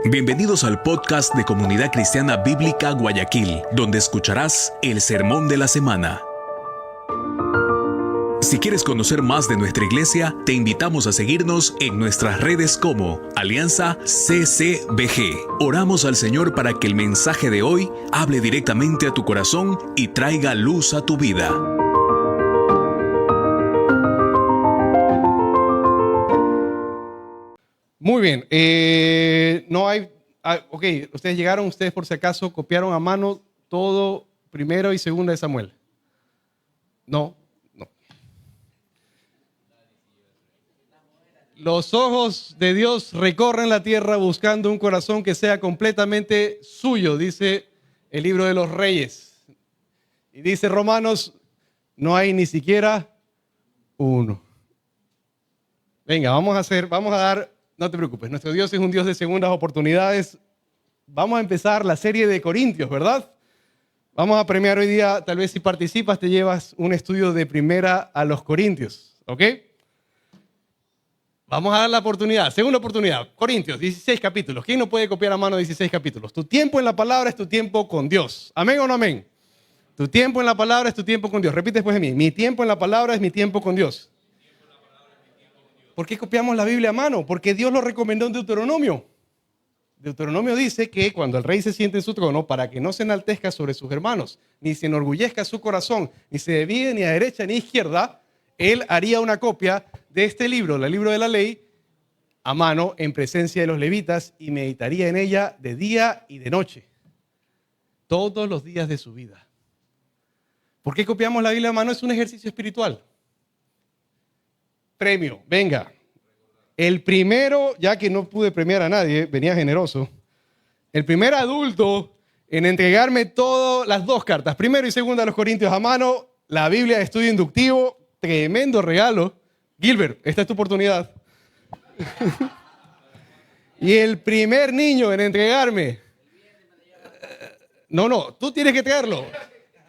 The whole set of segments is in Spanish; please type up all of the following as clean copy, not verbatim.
Bienvenidos al podcast de Comunidad Cristiana Bíblica Guayaquil, donde escucharás el sermón de la semana. Si quieres conocer más de nuestra iglesia, te invitamos a seguirnos en nuestras redes como Alianza CCBG. Oramos al Señor para que el mensaje de hoy hable directamente a tu corazón y traiga luz a tu vida. Muy bien, ok, ustedes llegaron, ustedes por si acaso copiaron a mano todo primero y segunda de Samuel. No. Los ojos de Dios recorren la tierra buscando un corazón que sea completamente suyo, dice el libro de los Reyes. Y dice Romanos, no hay ni siquiera uno. Venga, vamos a dar... No te preocupes, nuestro Dios es un Dios de segundas oportunidades. Vamos a empezar la serie de Corintios, ¿verdad? Vamos a premiar hoy día, tal vez si participas te llevas un estudio de primera a los Corintios, ¿ok? Vamos a dar la oportunidad, segunda oportunidad, Corintios, 16 capítulos. ¿Quién no puede copiar a mano 16 capítulos? Tu tiempo en la palabra es tu tiempo con Dios. ¿Amén o no amén? Tu tiempo en la palabra es tu tiempo con Dios. Repite después de mí, mi tiempo en la palabra es mi tiempo con Dios. ¿Por qué copiamos la Biblia a mano? Porque Dios lo recomendó en Deuteronomio. Deuteronomio dice que cuando el rey se siente en su trono, para que no se enaltezca sobre sus hermanos, ni se enorgullezca su corazón, ni se desvíe ni a derecha ni a izquierda, él haría una copia de este libro, el libro de la ley, a mano en presencia de los levitas y meditaría en ella de día y de noche, todos los días de su vida. ¿Por qué copiamos la Biblia a mano? Es un ejercicio espiritual. Premio, venga. El primero, ya que no pude premiar a nadie, venía generoso. El primer adulto en entregarme todas las dos cartas, primero y segunda de los Corintios a mano, la Biblia de estudio inductivo, tremendo regalo. Gilbert, esta es tu oportunidad. Y el primer niño en entregarme. No, tú tienes que traerlo.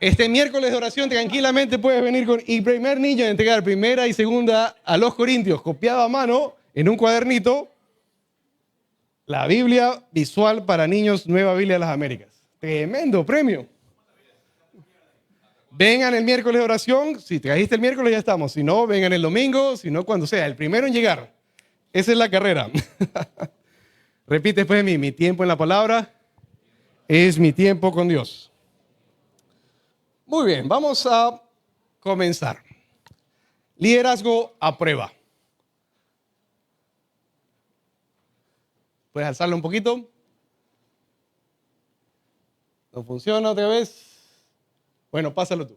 Este miércoles de oración tranquilamente puedes venir con... Y primer niño en entregar primera y segunda a los Corintios, copiado a mano en un cuadernito, la Biblia visual para niños, Nueva Biblia de las Américas. Tremendo premio. Vengan el miércoles de oración. Si trajiste el miércoles ya estamos. Si no, vengan el domingo. Si no, cuando sea. El primero en llegar. Esa es la carrera. Repite después de mí. Mi tiempo en la palabra es mi tiempo con Dios. Muy bien, vamos a comenzar. Liderazgo a prueba. ¿Puedes alzarlo un poquito? ¿No funciona otra vez? Bueno, pásalo tú.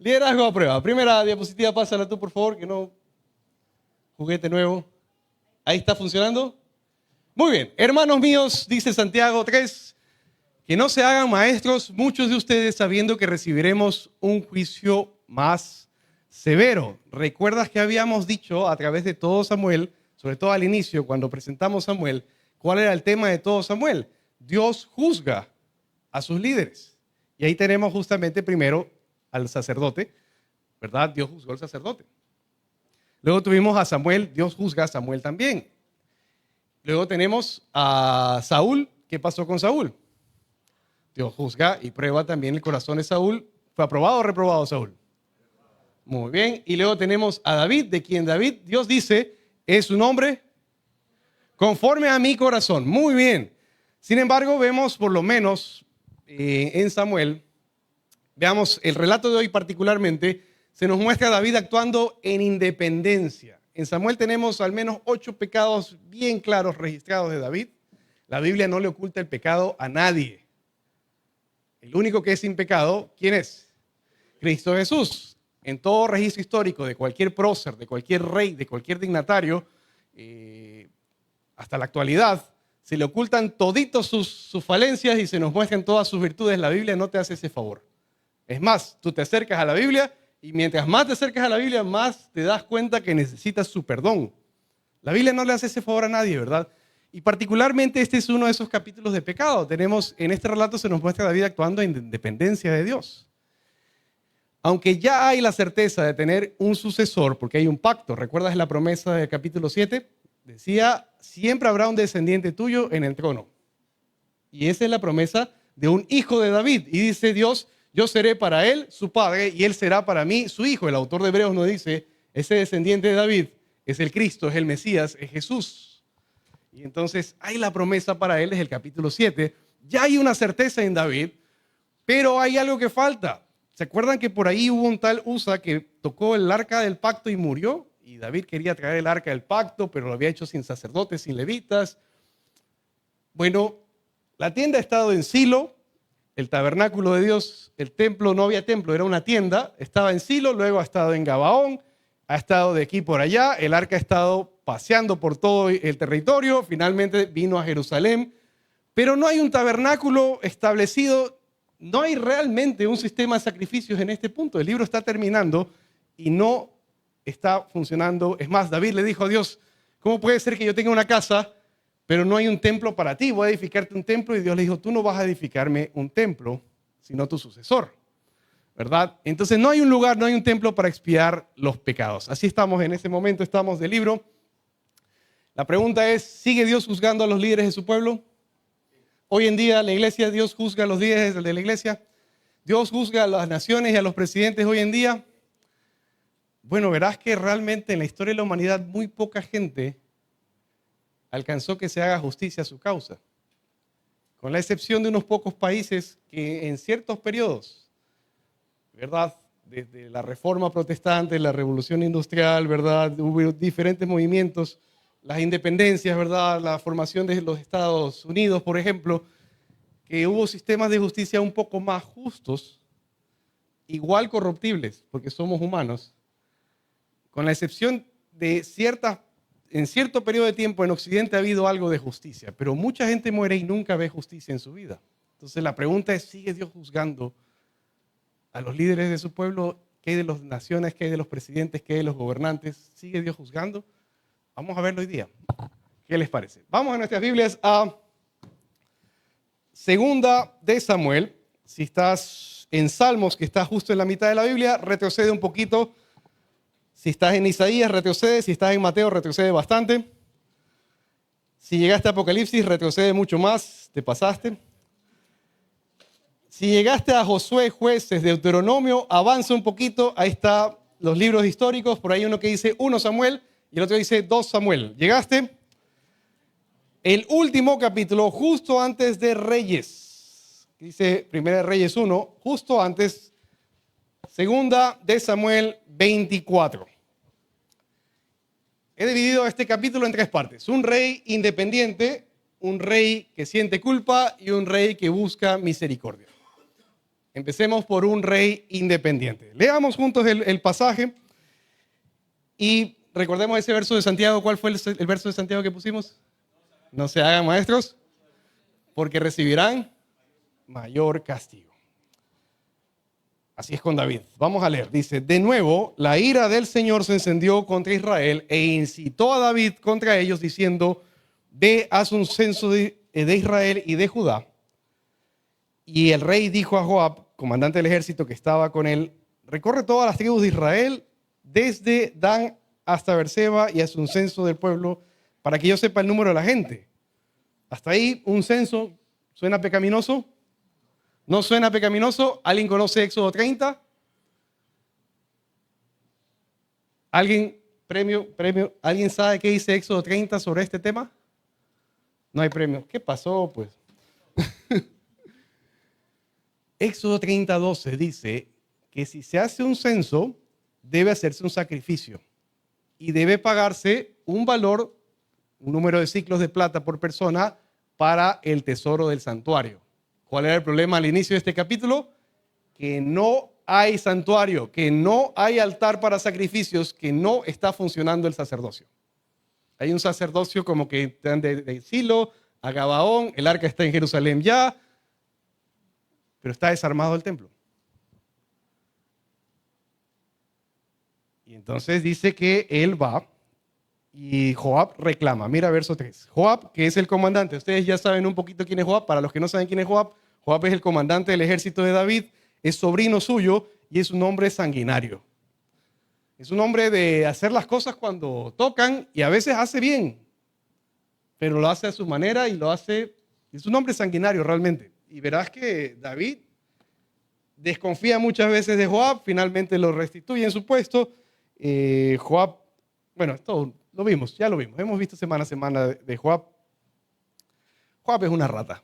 Liderazgo a prueba. Primera diapositiva, pásala tú, por favor, que no... Juguete nuevo. ¿Ahí está funcionando? Muy bien. Hermanos míos, dice Santiago 3, que no se hagan maestros muchos de ustedes sabiendo que recibiremos un juicio más severo. ¿Recuerdas que habíamos dicho a través de todo Samuel, sobre todo al inicio, cuando presentamos Samuel, cuál era el tema de todo Samuel? Dios juzga a sus líderes. Y ahí tenemos justamente primero al sacerdote, ¿verdad? Dios juzgó al sacerdote. Luego tuvimos a Samuel, Dios juzga a Samuel también. Luego tenemos a Saúl. ¿Qué pasó con Saúl? Dios juzga y prueba también el corazón de Saúl. ¿Fue aprobado o reprobado Saúl? Muy bien. Y luego tenemos a David, de quien David, Dios dice, es un hombre conforme a mi corazón. Muy bien. Sin embargo, vemos por lo menos en Samuel, veamos el relato de hoy particularmente, se nos muestra a David actuando en independencia. En Samuel tenemos al menos 8 pecados bien claros registrados de David. La Biblia no le oculta el pecado a nadie. El único que es sin pecado, ¿quién es? Cristo Jesús. En todo registro histórico de cualquier prócer, de cualquier rey, de cualquier dignatario, hasta la actualidad, se le ocultan toditos sus falencias y se nos muestran todas sus virtudes. La Biblia no te hace ese favor. Es más, tú te acercas a la Biblia y mientras más te acercas a la Biblia, más te das cuenta que necesitas su perdón. La Biblia no le hace ese favor a nadie, ¿verdad? Y particularmente este es uno de esos capítulos de pecado. Tenemos, en este relato se nos muestra a David actuando en independencia de Dios. Aunque ya hay la certeza de tener un sucesor, porque hay un pacto. ¿Recuerdas la promesa del capítulo 7? decía, siempre habrá un descendiente tuyo en el trono. Y esa es la promesa de un hijo de David. Y dice Dios, yo seré para él su padre y él será para mí su hijo. El autor de Hebreos nos dice, ese descendiente de David es el Cristo, es el Mesías, es Jesús. Y entonces hay la promesa para él desde el capítulo 7. Ya hay una certeza en David, pero hay algo que falta. ¿Se acuerdan que por ahí hubo un tal Usa que tocó el arca del pacto y murió? Y David quería traer el arca del pacto, pero lo había hecho sin sacerdotes, sin levitas. Bueno, la tienda ha estado en Silo, el tabernáculo de Dios, el templo, no había templo, era una tienda, estaba en Silo, luego ha estado en Gabaón, ha estado de aquí por allá, el arca ha estado paseando por todo el territorio, finalmente vino a Jerusalén, pero no hay un tabernáculo establecido, no hay realmente un sistema de sacrificios en este punto. El libro está terminando y no está funcionando. Es más, David le dijo a Dios, ¿cómo puede ser que yo tenga una casa, pero no hay un templo para ti? Voy a edificarte un templo. Y Dios le dijo, tú no vas a edificarme un templo, sino tu sucesor, ¿verdad? Entonces no hay un lugar, no hay un templo para expiar los pecados. Así estamos en este momento, estamos del libro. La pregunta es, ¿sigue Dios juzgando a los líderes de su pueblo? Hoy en día la iglesia, Dios juzga a los líderes de la iglesia. Dios juzga a las naciones y a los presidentes hoy en día. Bueno, verás que realmente en la historia de la humanidad muy poca gente alcanzó que se haga justicia a su causa. Con la excepción de unos pocos países que en ciertos periodos, ¿verdad? Desde la Reforma Protestante, la Revolución Industrial, ¿verdad? Hubo diferentes movimientos, las independencias, ¿verdad? La formación de los Estados Unidos, por ejemplo, que hubo sistemas de justicia un poco más justos, igual corruptibles, porque somos humanos, con la excepción de en cierto periodo de tiempo en Occidente ha habido algo de justicia, pero mucha gente muere y nunca ve justicia en su vida. Entonces la pregunta es, ¿sigue Dios juzgando a los líderes de su pueblo? ¿Qué hay de las naciones? ¿Qué hay de los presidentes? ¿Qué hay de los gobernantes? ¿Sigue Dios juzgando? Vamos a verlo hoy día. ¿Qué les parece? Vamos a nuestras Biblias a Segunda de Samuel. Si estás en Salmos, que está justo en la mitad de la Biblia, retrocede un poquito. Si estás en Isaías, retrocede. Si estás en Mateo, retrocede bastante. Si llegaste a Apocalipsis, retrocede mucho más. Te pasaste. Si llegaste a Josué, Jueces, Deuteronomio, avanza un poquito. Ahí están los libros históricos. Por ahí uno que dice 1 Samuel y el otro dice 2 Samuel. ¿Llegaste? El último capítulo, justo antes de Reyes. Dice 1 Reyes 1, justo antes, Segunda de Samuel 24. He dividido este capítulo en tres partes. Un rey independiente, un rey que siente culpa y un rey que busca misericordia. Empecemos por un rey independiente. Leamos juntos el pasaje y recordemos ese verso de Santiago. ¿Cuál fue el verso de Santiago que pusimos? No se hagan maestros, porque recibirán mayor castigo. Así es con David. Vamos a leer. Dice, de nuevo, la ira del Señor se encendió contra Israel e incitó a David contra ellos, diciendo, ve, haz un censo de Israel y de Judá. Y el rey dijo a Joab, comandante del ejército que estaba con él, recorre todas las tribus de Israel, desde Dan hasta Berseba, y haz un censo del pueblo, para que yo sepa el número de la gente. Hasta ahí, un censo, ¿suena pecaminoso? ¿No suena pecaminoso? ¿Alguien conoce Éxodo 30? ¿Alguien, premio, ¿alguien sabe qué dice Éxodo 30 sobre este tema? No hay premio. ¿Qué pasó, pues? Éxodo 30:12 dice que si se hace un censo, debe hacerse un sacrificio y debe pagarse un valor, un número de ciclos de plata por persona para el tesoro del santuario. ¿Cuál era el problema al inicio de este capítulo? Que no hay santuario, que no hay altar para sacrificios, que no está funcionando el sacerdocio. Hay un sacerdocio como que están de Silo a Gabaón, el arca está en Jerusalén ya, pero está desarmado el templo. Y entonces dice que él va y Joab reclama. Mira verso 3. Joab, que es el comandante. Ustedes ya saben un poquito quién es Joab. Para los que no saben quién es Joab, Joab es el comandante del ejército de David, es sobrino suyo y es un hombre sanguinario. Es un hombre de hacer las cosas cuando tocan y a veces hace bien. pero lo hace a su manera y lo hace, es un hombre sanguinario realmente. Y verás que David desconfía muchas veces de Joab, finalmente lo restituye en su puesto. Joab, bueno, esto lo vimos, ya lo vimos, hemos visto semana a semana de Joab. Joab es una rata.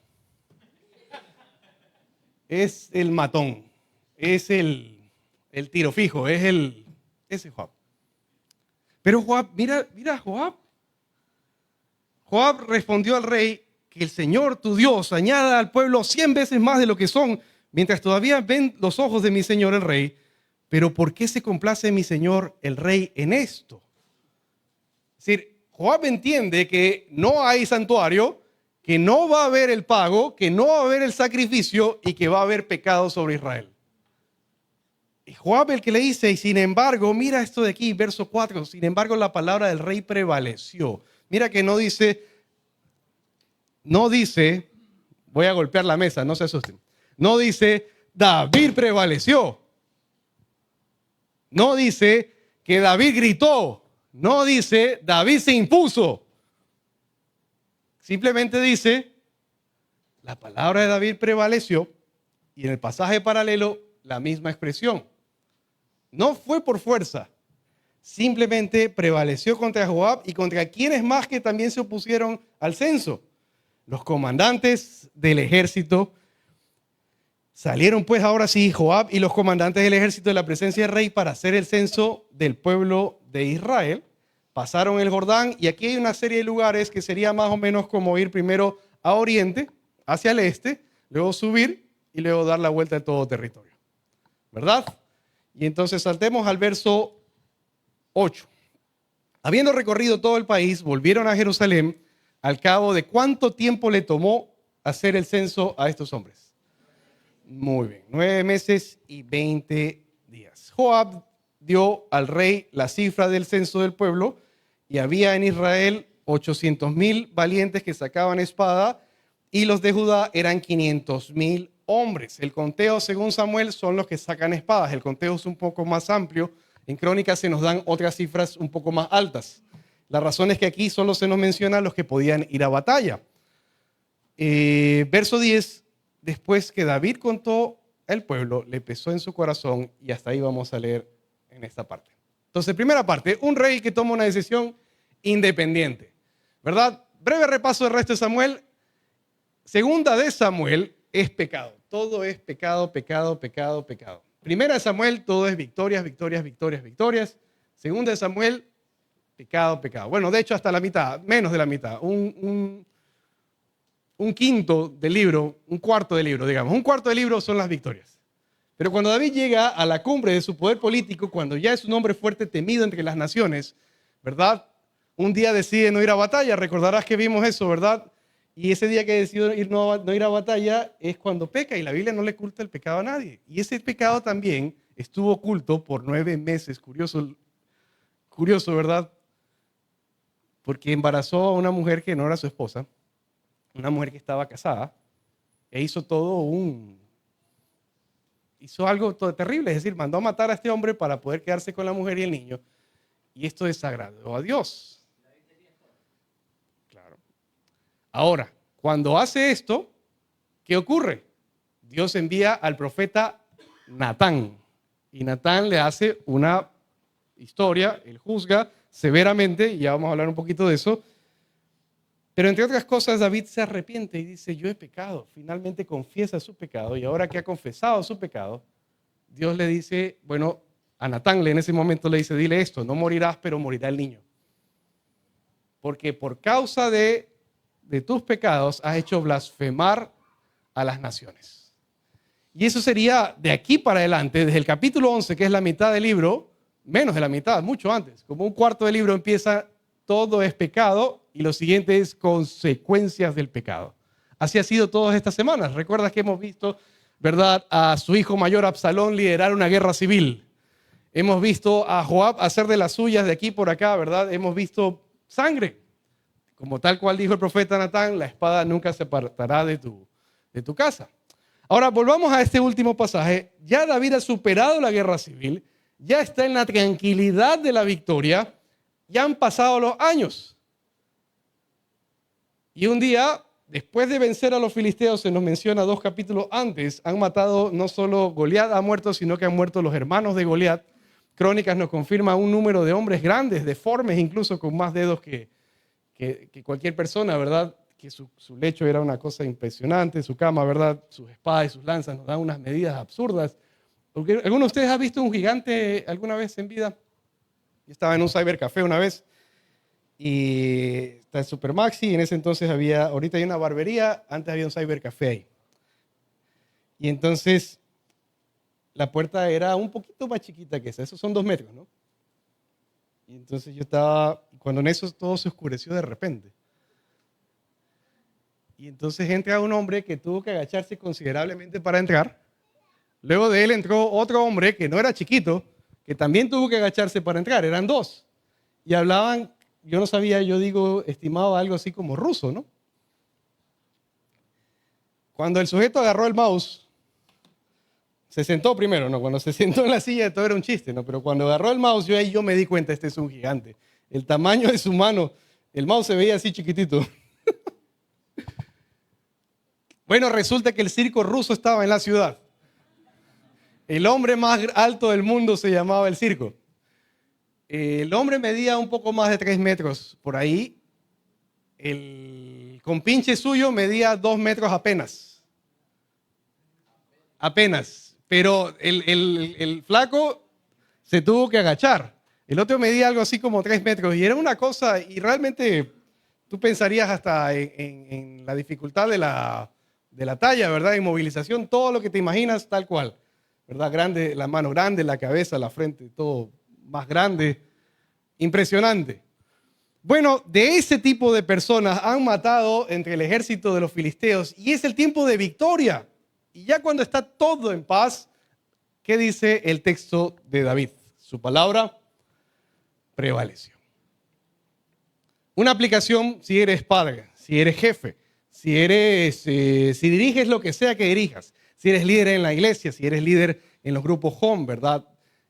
Es el matón, es el tiro fijo, ese Joab. Pero Joab, mira Joab. Joab respondió al rey que el Señor tu Dios añada al pueblo 100 veces más de lo que son, mientras todavía ven los ojos de mi señor el rey. Pero ¿por qué se complace mi señor el rey en esto? Es decir, Joab entiende que no hay santuario, que no va a haber el pago, que no va a haber el sacrificio y que va a haber pecado sobre Israel. Y Joab el que le dice, y sin embargo, mira esto de aquí, verso 4, sin embargo la palabra del rey prevaleció. Mira que no dice, voy a golpear la mesa, no se asusten. No dice, David prevaleció. No dice que David gritó. No dice, David se impuso. Simplemente dice, la palabra de David prevaleció y en el pasaje paralelo la misma expresión. No fue por fuerza, simplemente prevaleció contra Joab y contra quienes más que también se opusieron al censo. Los comandantes del ejército salieron pues ahora sí Joab y los comandantes del ejército de la presencia del rey para hacer el censo del pueblo de Israel. Pasaron el Jordán y aquí hay una serie de lugares que sería más o menos como ir primero a oriente, hacia el este, luego subir y luego dar la vuelta de todo territorio. ¿Verdad? Y entonces saltemos al verso 8. Habiendo recorrido todo el país, volvieron a Jerusalén al cabo de ¿cuánto tiempo le tomó hacer el censo a estos hombres? Muy bien, 9 meses y 20 días. Joab dio al rey la cifra del censo del pueblo y había en Israel 800,000 valientes que sacaban espada y los de Judá eran 500,000 hombres. El conteo, según Samuel, son los que sacan espadas. El conteo es un poco más amplio. En Crónicas se nos dan otras cifras un poco más altas. La razón es que aquí solo se nos menciona los que podían ir a batalla. Verso 10, después que David contó el pueblo, le pesó en su corazón y hasta ahí vamos a leer en esta parte. Entonces, primera parte, un rey que toma una decisión independiente, ¿verdad? Breve repaso del resto de Samuel. Segunda de Samuel es pecado. Todo es pecado, pecado, pecado, pecado. Primera de Samuel, todo es victorias, victorias, victorias, victorias. Segunda de Samuel, pecado, pecado. Bueno, de hecho, hasta la mitad, menos de la mitad. Un quinto del libro, un cuarto del libro, digamos. Un cuarto del libro son las victorias. Pero cuando David llega a la cumbre de su poder político, cuando ya es un hombre fuerte, temido entre las naciones, ¿verdad? Un día decide no ir a batalla. Recordarás que vimos eso, ¿verdad? Y ese día que decidió no ir a batalla es cuando peca y la Biblia no le oculta el pecado a nadie. Y ese pecado también estuvo oculto por 9 meses. Curioso, ¿verdad? Porque embarazó a una mujer que no era su esposa, una mujer que estaba casada, e hizo algo todo terrible. Es decir, mandó a matar a este hombre para poder quedarse con la mujer y el niño. Y esto desagradó a Dios. Ahora, cuando hace esto, ¿qué ocurre? Dios envía al profeta Natán. Y Natán le hace una historia, él juzga severamente, y ya vamos a hablar un poquito de eso. Pero entre otras cosas, David se arrepiente y dice, yo he pecado. Finalmente confiesa su pecado, y ahora que ha confesado su pecado, Dios le dice, bueno, a Natán en ese momento le dice, dile esto, no morirás, pero morirá el niño. Porque por causa de tus pecados has hecho blasfemar a las naciones. Y eso sería de aquí para adelante, desde el capítulo 11, que es la mitad del libro, menos de la mitad, mucho antes, como un cuarto del libro empieza, todo es pecado y lo siguiente es consecuencias del pecado. Así ha sido todas estas semanas. Recuerdas que hemos visto, ¿verdad?, a su hijo mayor Absalón liderar una guerra civil. Hemos visto a Joab hacer de las suyas de aquí por acá, ¿verdad? Hemos visto sangre. Como tal cual dijo el profeta Natán, la espada nunca se apartará de tu casa. Ahora, volvamos a este último pasaje. Ya David ha superado la guerra civil, ya está en la tranquilidad de la victoria, ya han pasado los años. Y un día, después de vencer a los filisteos, se nos menciona 2 capítulos antes, han matado, no solo Goliat ha muerto, sino que han muerto los hermanos de Goliat. Crónicas nos confirma un número de hombres grandes, deformes, incluso con más dedos que cualquier persona, ¿verdad? Que su lecho era una cosa impresionante, su cama, ¿verdad? Sus espadas y sus lanzas nos dan unas medidas absurdas. Porque, ¿alguno de ustedes ha visto un gigante alguna vez en vida? Yo estaba en un cybercafé una vez y está en Supermaxi y en ese entonces ahorita hay una barbería, antes había un cybercafé ahí. Y entonces la puerta era un poquito más chiquita que esa, esos son 2 metros, ¿no? Y entonces yo estaba, cuando en eso todo se oscureció de repente. Y entonces entra un hombre que tuvo que agacharse considerablemente para entrar. Luego de él entró otro hombre que no era chiquito, que también tuvo que agacharse para entrar. Eran 2. Y hablaban, yo no sabía, estimaba algo así como ruso, ¿no? Cuando el sujeto agarró el mouse, se sentó primero, ¿no? Cuando se sentó en la silla todo era un chiste, ¿no? Pero cuando agarró el mouse, yo me di cuenta, este es un gigante. El tamaño de su mano, el mouse se veía así chiquitito. Bueno, resulta que el circo ruso estaba en la ciudad. El hombre más alto del mundo se llamaba el circo. El hombre medía un poco más de 3 metros por ahí. El compinche suyo medía 2 metros apenas. Apenas. Pero el flaco se tuvo que agachar. El otro medía algo así como 3 metros. Y era una cosa, y realmente tú pensarías hasta en la dificultad de la talla, ¿verdad? En movilización, todo lo que te imaginas tal cual. ¿Verdad? Grande, la mano grande, la cabeza, la frente, todo más grande. Impresionante. Bueno, de ese tipo de personas han matado entre el ejército de los filisteos y es el tiempo de victoria. Y ya cuando está todo en paz, ¿qué dice el texto de David? Su palabra prevaleció. Una aplicación si eres padre, si eres jefe, si diriges lo que sea que dirijas, si eres líder en la iglesia, si eres líder en los grupos home, ¿verdad?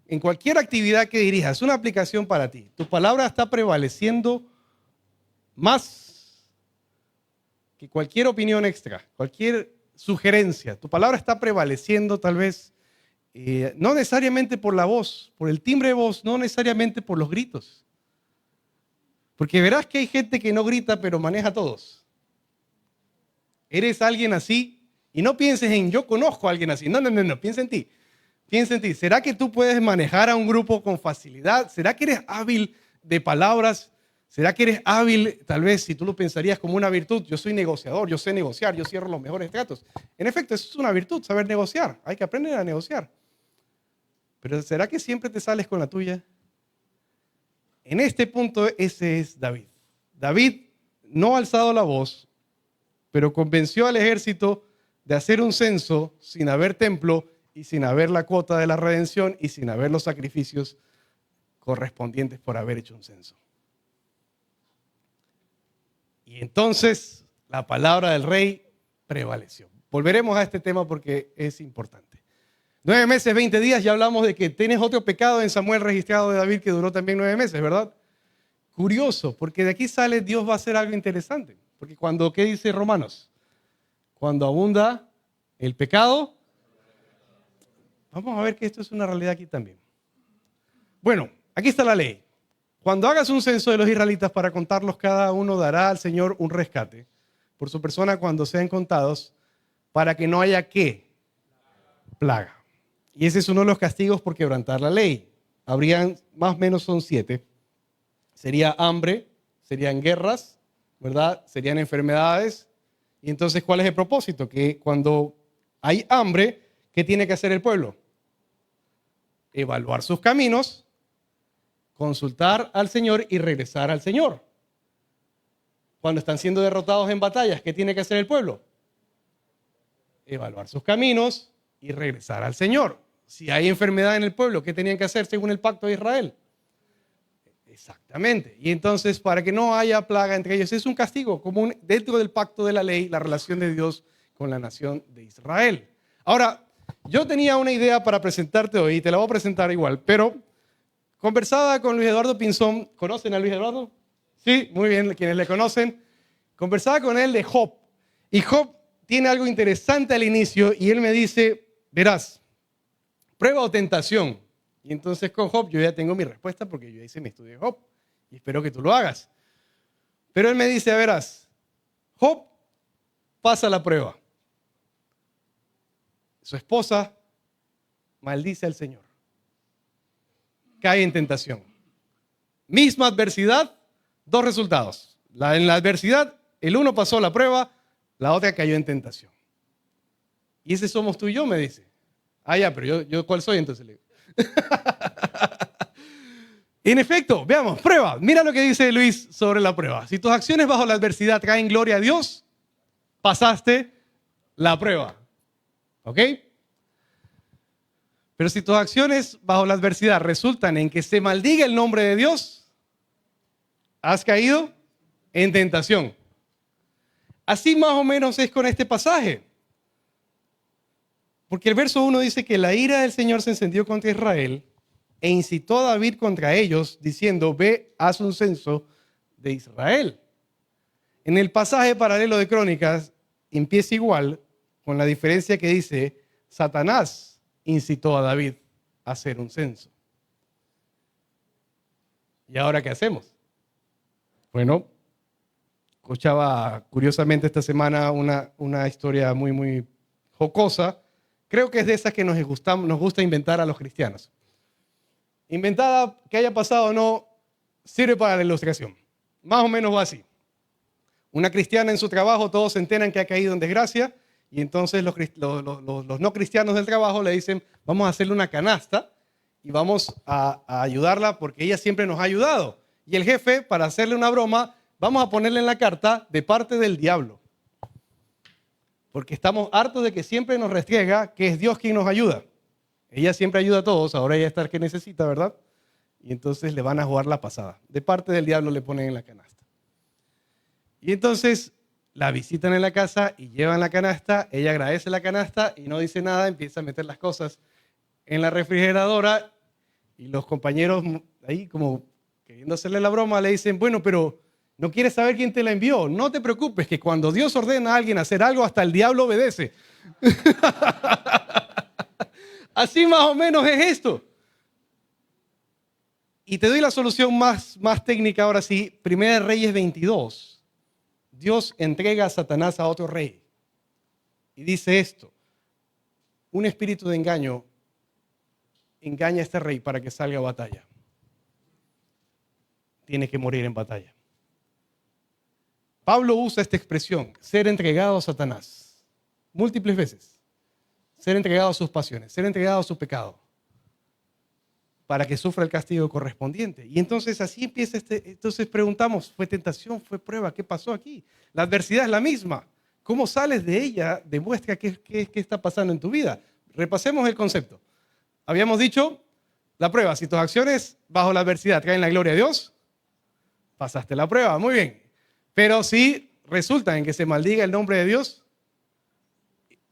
En cualquier actividad que dirijas, es una aplicación para ti. Tu palabra está prevaleciendo más que cualquier opinión extra, cualquier sugerencia. Tu palabra está prevaleciendo tal vez, no necesariamente por la voz, por el timbre de voz, no necesariamente por los gritos. Porque verás que hay gente que no grita, pero maneja a todos. ¿Eres alguien así? Y no pienses en yo conozco a alguien así. No, piensa en ti. Piensa en ti. ¿Será que tú puedes manejar a un grupo con facilidad? ¿Será que eres hábil de palabras? ¿Será que eres hábil, tal vez, si tú lo pensarías como una virtud? Yo soy negociador, yo sé negociar, yo cierro los mejores tratos. En efecto, eso es una virtud, saber negociar. Hay que aprender a negociar. Pero ¿será que siempre te sales con la tuya? En este punto, ese es David. David no ha alzado la voz, pero convenció al ejército de hacer un censo sin haber templo y sin haber la cuota de la redención y sin haber los sacrificios correspondientes por haber hecho un censo. Y entonces la palabra del rey prevaleció. Volveremos a este tema porque es importante. 9 meses, 20 días, ya hablamos de que tienes otro pecado en Samuel registrado de David que duró también 9 meses, ¿verdad? Curioso, porque de aquí sale Dios va a hacer algo interesante. Porque ¿qué dice Romanos? Cuando abunda el pecado, vamos a ver que esto es una realidad aquí también. Bueno, aquí está la ley. Cuando hagas un censo de los israelitas para contarlos, cada uno dará al Señor un rescate por su persona cuando sean contados, para que no haya ¿qué? Plaga. Y ese es uno de los castigos por quebrantar la ley. Habrían, más o menos son 7. Sería hambre, serían guerras, ¿verdad? Serían enfermedades. Y entonces, ¿cuál es el propósito? Que cuando hay hambre, ¿qué tiene que hacer el pueblo? Evaluar sus caminos, consultar al Señor y regresar al Señor. Cuando están siendo derrotados en batallas, ¿qué tiene que hacer el pueblo? Evaluar sus caminos y regresar al Señor. Si hay enfermedad en el pueblo, ¿qué tenían que hacer según el pacto de Israel? Exactamente. Y entonces, para que no haya plaga entre ellos, es un castigo común dentro del pacto de la ley, la relación de Dios con la nación de Israel. Ahora, yo tenía una idea para presentarte hoy y te la voy a presentar igual, pero conversaba con Luis Eduardo Pinzón. ¿Conocen a Luis Eduardo? Sí, muy bien, quienes le conocen. Conversaba con él de Job. Y Job tiene algo interesante al inicio y él me dice, verás, prueba o tentación. Y entonces con Job yo ya tengo mi respuesta porque yo hice mi estudio de Job y espero que tú lo hagas. Pero él me dice, verás, Job pasa la prueba. Su esposa maldice al Señor. Cae en tentación. Misma adversidad, dos resultados. En la adversidad, el uno pasó la prueba, la otra cayó en tentación. Y ese somos tú y yo, me dice. Ah, ya, pero yo ¿cuál soy entonces? Le digo. En efecto, veamos, prueba. Mira lo que dice Luis sobre la prueba. Si tus acciones bajo la adversidad traen gloria a Dios, pasaste la prueba. ¿Ok? Pero si tus acciones bajo la adversidad resultan en que se maldiga el nombre de Dios, has caído en tentación. Así más o menos es con este pasaje. Porque el verso 1 dice que la ira del Señor se encendió contra Israel e incitó a David contra ellos, diciendo, ve, haz un censo de Israel. En el pasaje paralelo de Crónicas empieza igual, con la diferencia que dice, Satanás incitó a David a hacer un censo. ¿Y ahora qué hacemos? Bueno, escuchaba curiosamente esta semana una historia muy jocosa. Creo que es de esas que nos gusta inventar a los cristianos. Inventada, que haya pasado o no, sirve para la ilustración. Más o menos va así. Una cristiana en su trabajo, todos se enteran que ha caído en desgracia, y entonces los no cristianos del trabajo le dicen, vamos a hacerle una canasta y vamos a ayudarla porque ella siempre nos ha ayudado. Y el jefe, para hacerle una broma, vamos a ponerle en la carta de parte del diablo. Porque estamos hartos de que siempre nos restriega que es Dios quien nos ayuda. Ella siempre ayuda a todos, ahora ella está el que necesita, ¿verdad? Y entonces le van a jugar la pasada. De parte del diablo le ponen en la canasta. Y entonces la visitan en la casa y llevan la canasta, ella agradece la canasta y no dice nada, empieza a meter las cosas en la refrigeradora y los compañeros ahí como queriendo hacerle la broma le dicen, bueno, pero ¿no quieres saber quién te la envió? No te preocupes, que cuando Dios ordena a alguien hacer algo, hasta el diablo obedece. Así más o menos es esto. Y te doy la solución más técnica ahora sí. Primera de Reyes 22. Dios entrega a Satanás a otro rey. Y dice esto. Un espíritu de engaño engaña a este rey para que salga a batalla. Tiene que morir en batalla. Pablo usa esta expresión, ser entregado a Satanás, múltiples veces. Ser entregado a sus pasiones, ser entregado a su pecado, para que sufra el castigo correspondiente. Y entonces así empieza entonces preguntamos, ¿fue tentación? ¿Fue prueba? ¿Qué pasó aquí? La adversidad es la misma. ¿Cómo sales de ella? Demuestra qué está pasando en tu vida. Repasemos el concepto. Habíamos dicho, la prueba, si tus acciones bajo la adversidad traen la gloria a Dios, pasaste la prueba, muy bien. Pero si resulta en que se maldiga el nombre de Dios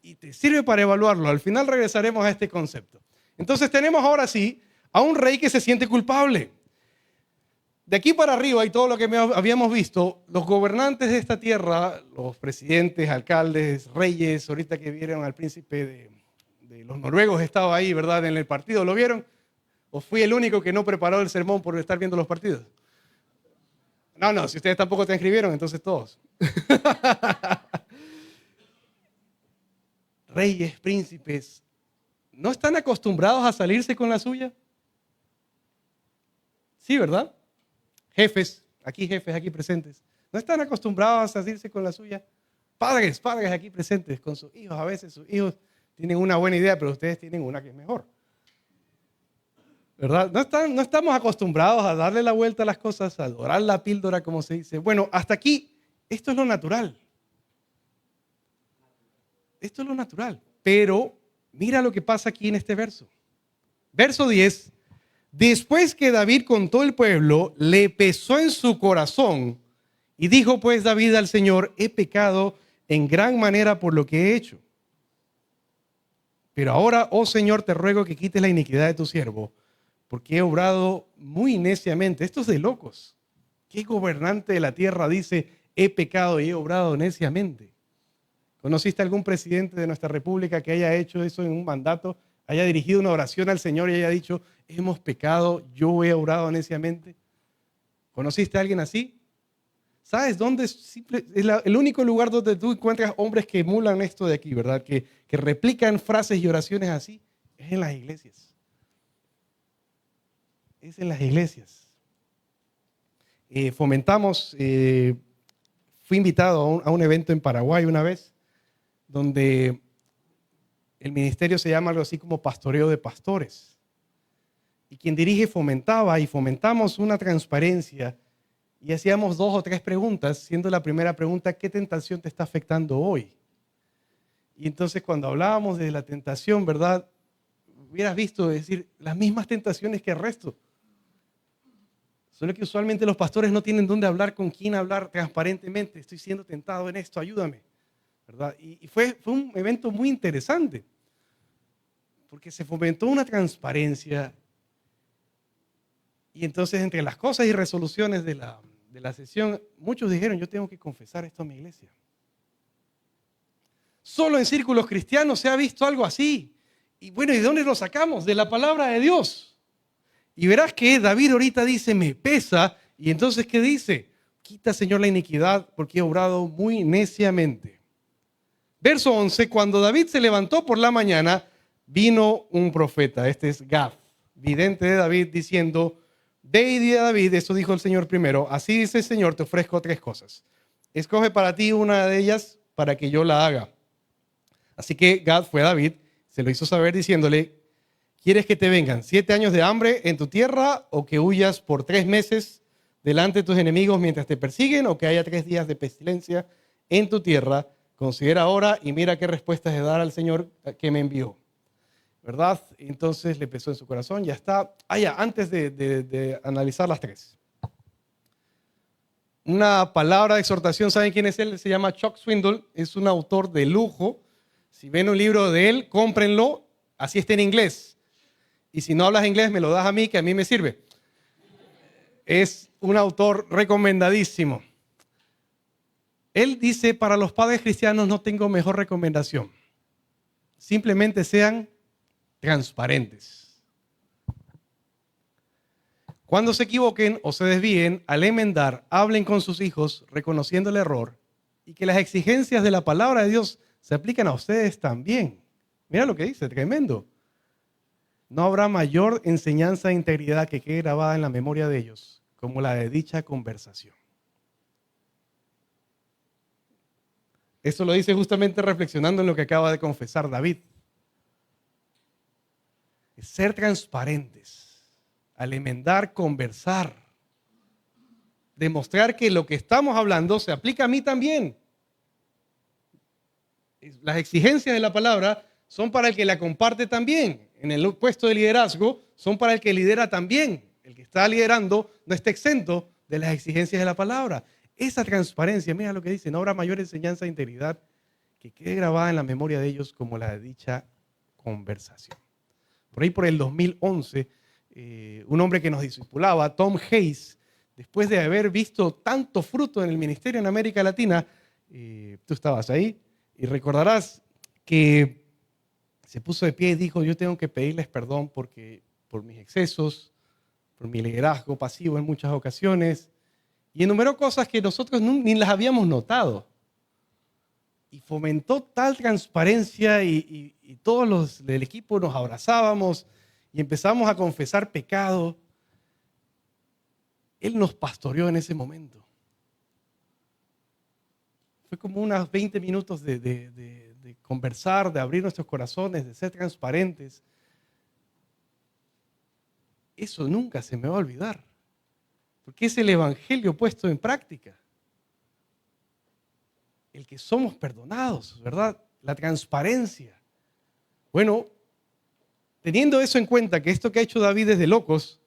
y te sirve para evaluarlo, al final regresaremos a este concepto. Entonces tenemos ahora sí a un rey que se siente culpable. De aquí para arriba y todo lo que habíamos visto, los gobernantes de esta tierra, los presidentes, alcaldes, reyes, ahorita que vieron al príncipe de los noruegos estaba ahí, ¿verdad? En el partido, ¿lo vieron? ¿O fui el único que no preparó el sermón por estar viendo los partidos? No, si ustedes tampoco te inscribieron, entonces todos. Reyes, príncipes, ¿no están acostumbrados a salirse con la suya? Sí, ¿verdad? Jefes aquí presentes, ¿no están acostumbrados a salirse con la suya? Padres aquí presentes con sus hijos, a veces sus hijos tienen una buena idea, pero ustedes tienen una que es mejor. ¿Verdad? No estamos acostumbrados a darle la vuelta a las cosas, a dorar la píldora, como se dice. Bueno, hasta aquí, esto es lo natural. Esto es lo natural. Pero mira lo que pasa aquí en este verso. Verso 10. Después que David contó el pueblo, le pesó en su corazón y dijo pues David al Señor, he pecado en gran manera por lo que he hecho. Pero ahora, oh Señor, te ruego que quites la iniquidad de tu siervo, porque he obrado muy neciamente. Esto es de locos. ¿Qué gobernante de la tierra dice, he pecado y he obrado neciamente. ¿Conociste algún presidente de nuestra república que haya hecho eso en un mandato, haya dirigido una oración al Señor y haya dicho, hemos pecado, yo he obrado neciamente? ¿Conociste a alguien así? ¿Sabes dónde es el único lugar donde tú encuentras hombres que emulan esto de aquí, ¿verdad? Que replican frases y oraciones así? Es en las iglesias. Es en las iglesias. Fui invitado a un evento en Paraguay una vez, donde el ministerio se llama algo así como pastoreo de pastores. Y quien dirige fomentamos una transparencia y hacíamos 2 o 3 preguntas, siendo la primera pregunta, ¿qué tentación te está afectando hoy? Y entonces cuando hablábamos de la tentación, ¿verdad? Hubieras visto decir las mismas tentaciones que el resto. Solo que usualmente los pastores no tienen dónde hablar, con quién hablar transparentemente. Estoy siendo tentado en esto, ayúdame, ¿verdad? Y fue un evento muy interesante, porque se fomentó una transparencia. Y entonces entre las cosas y resoluciones de la sesión, muchos dijeron, yo tengo que confesar esto a mi iglesia. Solo en círculos cristianos se ha visto algo así. Y bueno, ¿y de dónde lo sacamos? De la palabra de Dios. Y verás que David ahorita dice, me pesa. Y entonces, ¿qué dice? Quita, Señor, la iniquidad porque he obrado muy neciamente. Verso 11, cuando David se levantó por la mañana, vino un profeta, este es Gad, vidente de David, diciendo, ve y di a David, esto dijo el Señor primero, así dice el Señor, te ofrezco 3 cosas. Escoge para ti una de ellas para que yo la haga. Así que Gad fue a David, se lo hizo saber diciéndole, ¿quieres que te vengan 7 años de hambre en tu tierra o que huyas por 3 meses delante de tus enemigos mientras te persiguen o que haya 3 días de pestilencia en tu tierra? Considera ahora y mira qué respuestas de dar al Señor que me envió. ¿Verdad? Entonces le pesó en su corazón, ya está. Antes de analizar las 3. Una palabra de exhortación, ¿saben quién es él? Se llama Chuck Swindoll, es un autor de lujo. Si ven un libro de él, cómprenlo, así está en inglés. Y si no hablas inglés, me lo das a mí, que a mí me sirve. Es un autor recomendadísimo. Él dice, para los padres cristianos no tengo mejor recomendación. Simplemente sean transparentes. Cuando se equivoquen o se desvíen, al enmendar, hablen con sus hijos reconociendo el error y que las exigencias de la palabra de Dios se aplican a ustedes también. Mira lo que dice, tremendo. No habrá mayor enseñanza de integridad que quede grabada en la memoria de ellos, como la de dicha conversación. Esto lo dice justamente reflexionando en lo que acaba de confesar David. Es ser transparentes, al enmendar, conversar, demostrar que lo que estamos hablando se aplica a mí también. Las exigencias de la palabra son para el que la comparte también. En el puesto de liderazgo son para el que lidera también. El que está liderando no está exento de las exigencias de la palabra. Esa transparencia, mira lo que dice, no habrá mayor enseñanza de integridad que quede grabada en la memoria de ellos como la de dicha conversación. Por ahí por el 2011, un hombre que nos discipulaba, Tom Hayes, después de haber visto tanto fruto en el ministerio en América Latina, tú estabas ahí y recordarás que se puso de pie y dijo, yo tengo que pedirles perdón por mis excesos, por mi liderazgo pasivo en muchas ocasiones, y enumeró cosas que nosotros ni las habíamos notado. Y fomentó tal transparencia y todos los del equipo nos abrazábamos y empezamos a confesar pecado. Él nos pastoreó en ese momento. Fue como unos 20 minutos de conversar, de abrir nuestros corazones, de ser transparentes. Eso nunca se me va a olvidar, porque es el evangelio puesto en práctica. El que somos perdonados, ¿verdad? La transparencia. Bueno, teniendo eso en cuenta, que esto que ha hecho David es de locos,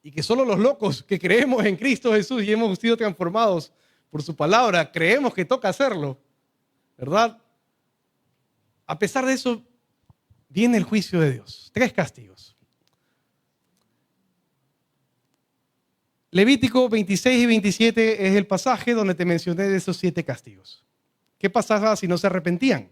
y que solo los locos que creemos en Cristo Jesús y hemos sido transformados por su palabra, creemos que toca hacerlo, ¿verdad? A pesar de eso, viene el juicio de Dios. 3 castigos. Levítico 26 y 27 es el pasaje donde te mencioné de esos 7 castigos. ¿Qué pasaba si no se arrepentían?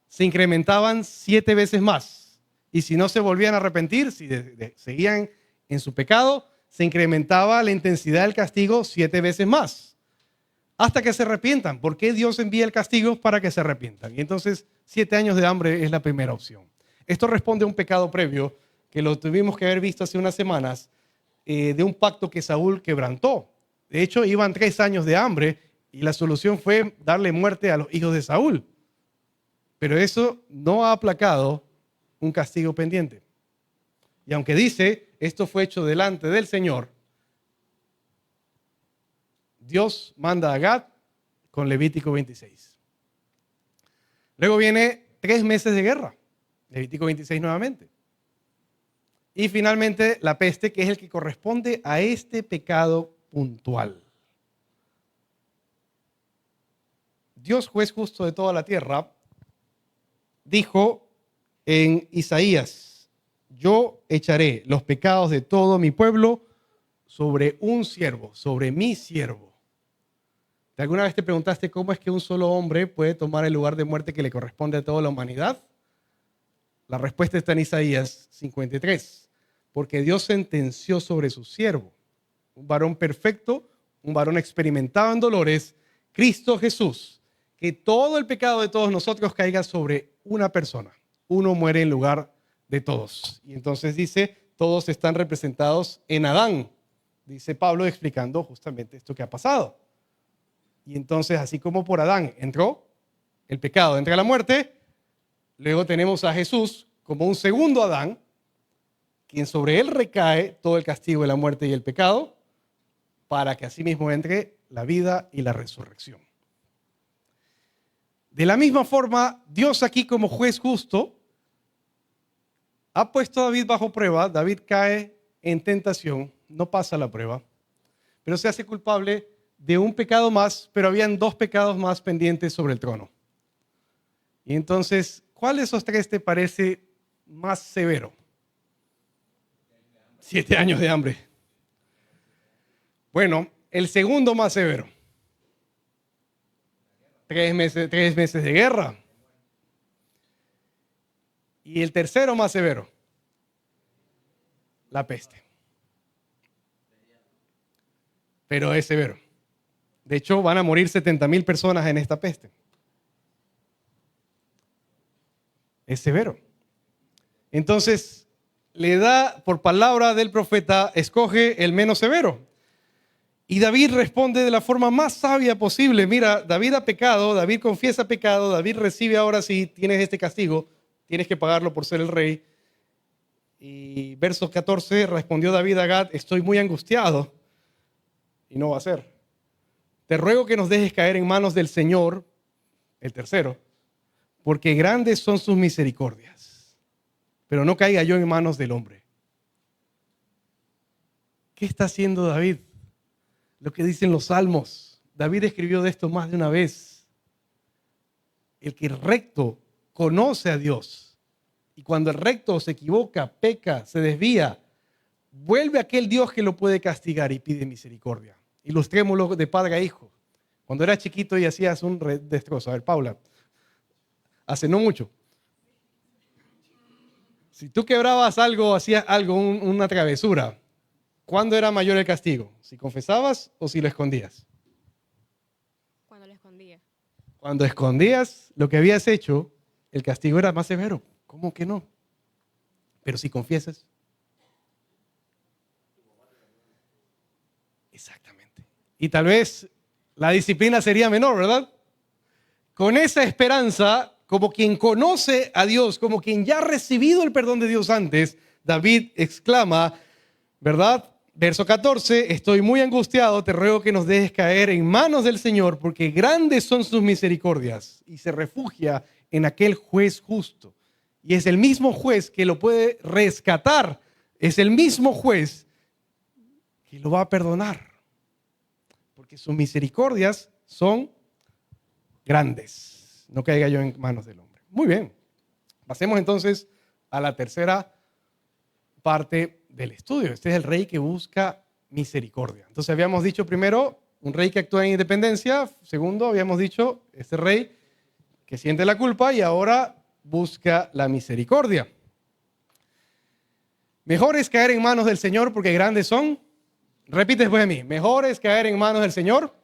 Se incrementaban 7 veces más. Y si no se volvían a arrepentir, si seguían en su pecado, se incrementaba la intensidad del castigo 7 veces más. Hasta que se arrepientan. ¿Por qué Dios envía el castigo? Para que se arrepientan. Y entonces 7 años de hambre es la primera opción. Esto responde a un pecado previo que lo tuvimos que haber visto hace unas semanas, de un pacto que Saúl quebrantó. De hecho, iban 3 años de hambre y la solución fue darle muerte a los hijos de Saúl. Pero eso no ha aplacado un castigo pendiente. Y aunque dice, esto fue hecho delante del Señor, Dios manda a Gad con Levítico 26. Luego viene 3 meses de guerra, Levítico 26 nuevamente. Y finalmente la peste, que es el que corresponde a este pecado puntual. Dios, juez justo de toda la tierra, dijo en Isaías: yo echaré los pecados de todo mi pueblo sobre un siervo, sobre mi siervo. ¿Alguna vez te preguntaste cómo es que un solo hombre puede tomar el lugar de muerte que le corresponde a toda la humanidad? La respuesta está en Isaías 53. Porque Dios sentenció sobre su siervo, un varón perfecto, un varón experimentado en dolores, Cristo Jesús, que todo el pecado de todos nosotros caiga sobre una persona. Uno muere en lugar de todos. Y entonces dice, todos están representados en Adán, dice Pablo explicando justamente esto que ha pasado. Y entonces, así como por Adán entró el pecado, entra la muerte, luego tenemos a Jesús como un segundo Adán, quien sobre él recae todo el castigo de la muerte y el pecado, para que asimismo entre la vida y la resurrección. De la misma forma, Dios aquí como juez justo ha puesto a David bajo prueba. David cae en tentación, no pasa la prueba, pero se hace culpable de un pecado más, pero habían 2 pecados más pendientes sobre el trono. Y entonces, ¿cuál de esos 3 te parece más severo? 7 años de hambre. Bueno, el segundo más severo. 3 meses de guerra. Y el tercero más severo. La peste. Pero es severo. De hecho, van a morir 70,000 personas en esta peste. Es severo. Entonces, le da por palabra del profeta, escoge el menos severo. Y David responde de la forma más sabia posible. Mira, David ha pecado, David confiesa pecado, David recibe ahora sí, tienes este castigo, tienes que pagarlo por ser el rey. Y verso 14, respondió David a Gad, estoy muy angustiado. Y no va a ser. Te ruego que nos dejes caer en manos del Señor, el tercero, porque grandes son sus misericordias. Pero no caiga yo en manos del hombre. ¿Qué está haciendo David? Lo que dicen los salmos. David escribió de esto más de una vez. El que recto conoce a Dios. Y cuando el recto se equivoca, peca, se desvía, vuelve a aquel Dios que lo puede castigar y pide misericordia. Ilustrémoslo de padre a hijo. Cuando eras chiquito y hacías un destrozo. A ver, Paula, hace no mucho. Si tú quebrabas algo, hacías algo, una travesura, ¿cuándo era mayor el castigo? ¿Si confesabas o si lo escondías? Cuando lo escondía. Cuando escondías lo que habías hecho, el castigo era más severo. ¿Cómo que no? Pero si confiesas. Exactamente. Y tal vez la disciplina sería menor, ¿verdad? Con esa esperanza, como quien conoce a Dios, como quien ya ha recibido el perdón de Dios antes, David exclama, ¿verdad? Verso 14, estoy muy angustiado, te ruego que nos dejes caer en manos del Señor, porque grandes son sus misericordias. Y se refugia en aquel juez justo. Y es el mismo juez que lo puede rescatar. Es el mismo juez que lo va a perdonar. Porque sus misericordias son grandes. No caiga yo en manos del hombre. Muy bien. Pasemos entonces a la tercera parte del estudio. Este es el rey que busca misericordia. Entonces habíamos dicho primero, un rey que actúa en independencia. Segundo, habíamos dicho, este rey que siente la culpa y ahora busca la misericordia. Mejor es caer en manos del Señor porque grandes son. Repite después de mí. Mejor es caer en manos del Señor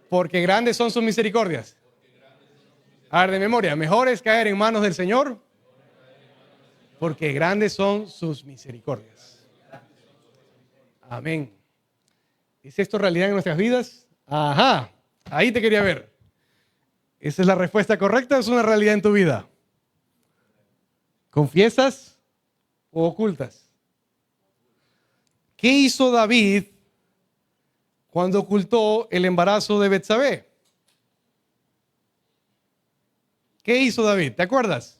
porque grandes son sus misericordias. A ver, de memoria. Mejor es caer en manos del Señor porque grandes son sus misericordias. Amén. ¿Es esto realidad en nuestras vidas? Ajá. Ahí te quería ver. ¿Esa es la respuesta correcta o es una realidad en tu vida? ¿Confiesas o ocultas? ¿Qué hizo David cuando ocultó el embarazo de Betsabé? ¿Qué hizo David? ¿Te acuerdas?